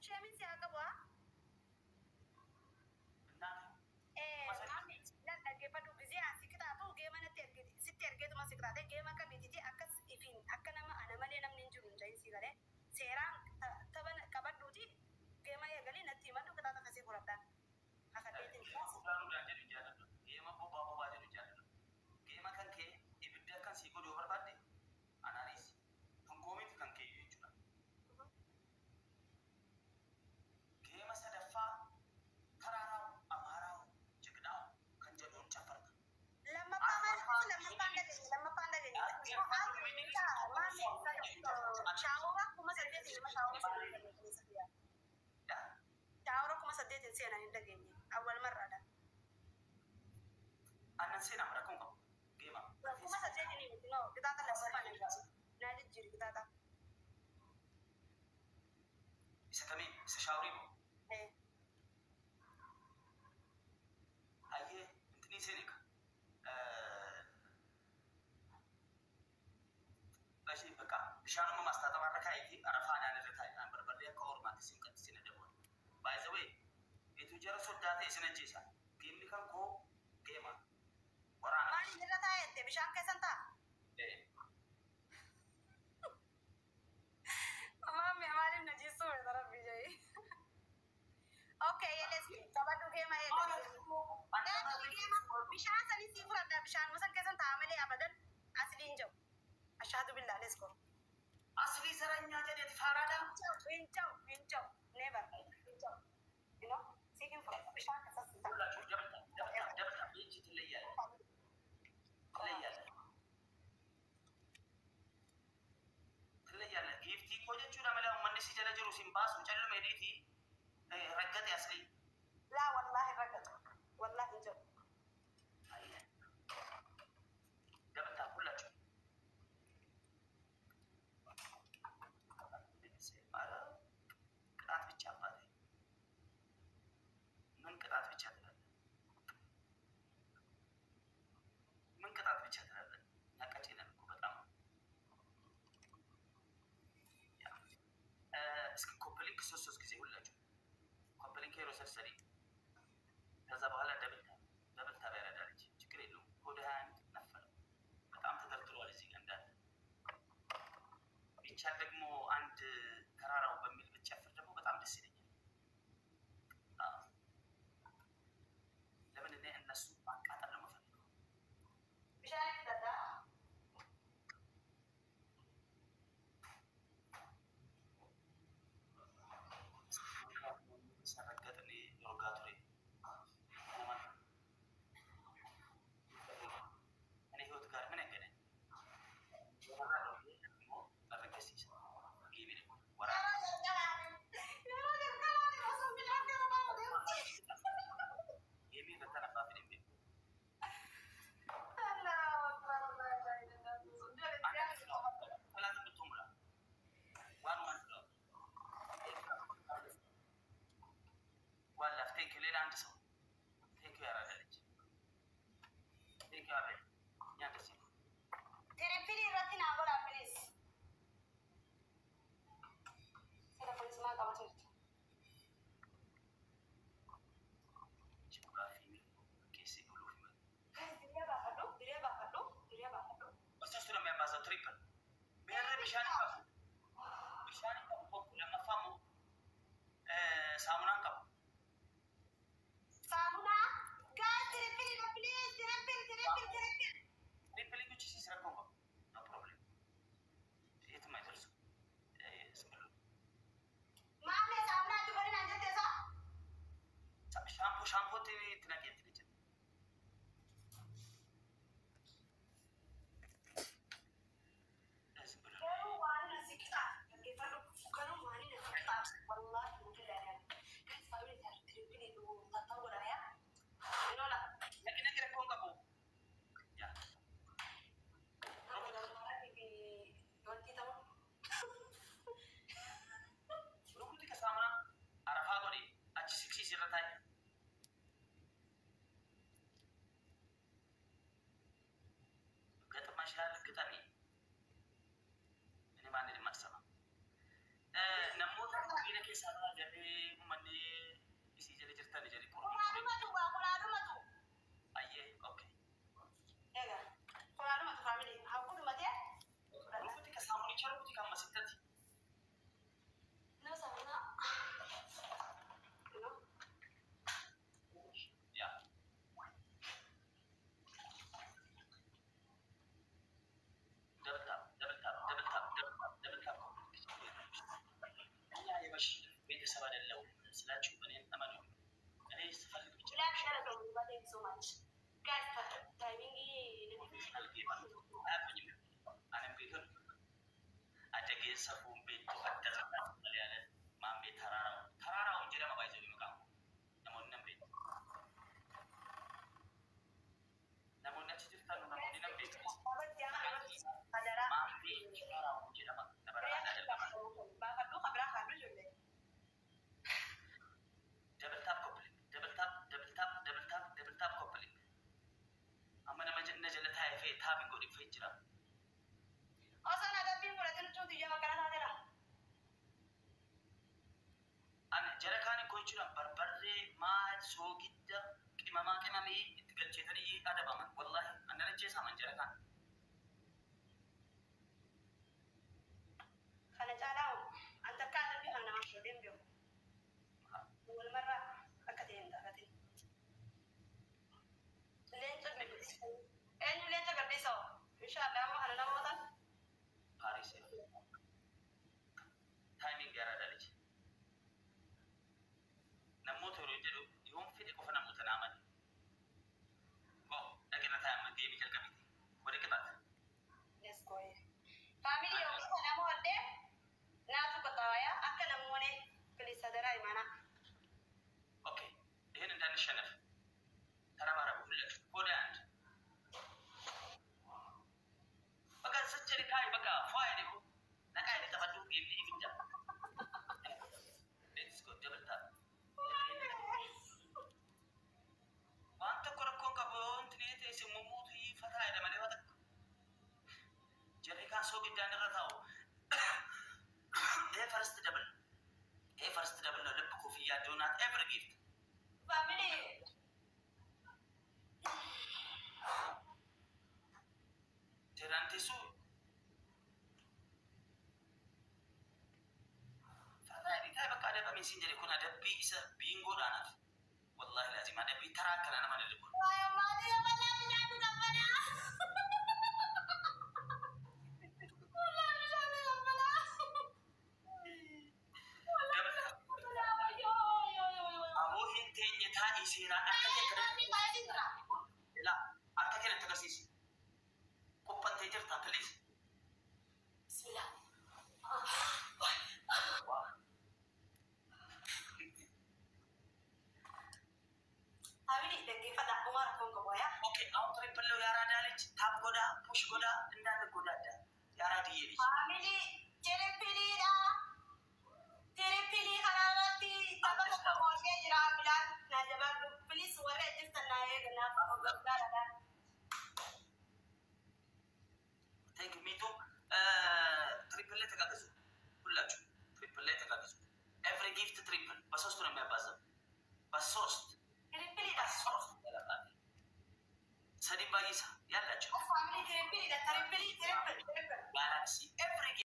شامين سياقة بوا مامي لا جيبادو بزي أسيكتا أتو جيمانا تركي ستركي تما سكتا جيما كبيتي أكس إفين أكنا ما أنا مالي نم نينجون جاي سيغالي سيران تبان كبادوتي جيما يغالي نتيمانو كتا تكسي فرابدان أخديتين جيما بوبا جانو جيما كان كي إبدا كان سيكو دوبر بادي أناليز هنقومي كان كي يجونا جيما سدفا كراراو أماراو جكداو كان جدون شفرك لما pandai شاورا كما سديتي ما شاورا كما سديتي سينا ندغني أول مرة ده أنا سينا مركم جيما كما سديتي نو kita tak dapat pandai nadi jiri kita tak bisa kami bisa shawari aye intini senika bashi baka bishanu ma masta tabaraka ayi arafana ne retai an barbarde ka or ma tisin kan tisin da bon by the way itu jara soddate isina jisa kimni kan ko gema orana mani nilata ente bishan ke santa mami hamarim najisu mein taraf bhi jai okay let's go kabadu gema ye bishan sali sifra da bishan masan ke santa amale abadan asli injo ashhadu billah let's go asli zaranya jadi farada winchau never winchau you know seeking for bishan ka sasta jabta biji tilayya tilayya gifti ko je chura mala manni si jala juru simpas uchalu mediti raggat asli la wallahi raggat wallahi injo ayya jabta kullachu ሶስት ጊዜ ሁላችሁ ኮምፕሊንክ ሄሮ ሰርሰሪ ከዛ በኋላ ደብል ታብ ያረዳለች ችግር የለውም ወደ 21 ነፈረ በጣም ተደርድሯል እዚህ ጋር እንዳለ ብቻ ደግሞ አንድ ተራራው በሚል ብቻፍር ደግሞ በጣም ደስ ይለኛል ለምን እኔ እነሱ ማቃጠል ነው የምፈልገው ብቻ ይደዳ safuun beektu adda addaa malee maamee taraaraa'u jedhama baay'ee maqaan namoonni nan beeku. Namoonni achi jirtan namoonni nan beeku. Maamee taraaraa'u jedhama dabalaa aadaa double tap coupling. Amma nama jenna jala taa'ee fe'ee taapin godhe fe'ee jira. Osoo nagabbiin fudhatin cuutu ija makana taatedha. Ani jara kaani gochuudhaan barbarree maal soogidda qimamee itti galcheetanii adabaman wallahi annana jeesaman jara kaan. Kana caalaa anta akka adabbii kana nama fuudheen beeku. Walumarraa akka ta'een taatee. Leenca gadhiisa. Eenyu leenca gadhiisa? Inshallah amma kana namootan. Paris. Timing gara daliji. Namoota yeroo jedhu yoon fedhe qofa namoota naaman. Dhaqina taa'amma deemii jalqabite. Wali qixaata. Let's go. Family yoo isa namoonni naatu qotaawaya akka namoonni bilisa daraa imana. Okay. Ihin indan shanaf. Tara bara bulle. Kodaan. Bakka sachari kai bakka fa'ide ko. Nakai ni tabadu game ni ibinja. Let's go double tap. Wanta korakkoon qabu wanti teesse mummuutu fataayida malee wata. Jarri kaan soogidaan irra taa'u. First double no lip koofiyyaa do not ever gift. Family. Terantisu. Fataayidi kai bakka adabame siin jedhe kun adabbii isa biingoodhaanaaf. Wallahi lazima adabbii taraa akkana nama ni libu. Waayo maatii yoo bal'aa bishaan ni qabbana. Walaa bishaan ni qabbana. Aboo hin teenye taa'ii seeraan akka ta'e kana. Ilaa akka kana agarsiisi. Qophantee jirta please. Bismillah. Family dhaggeeffadha Umar kun qaboya. Okay, triple yaaraa daalech taap godaa push godaa indaala godaadha yaaraa diyeebi. Family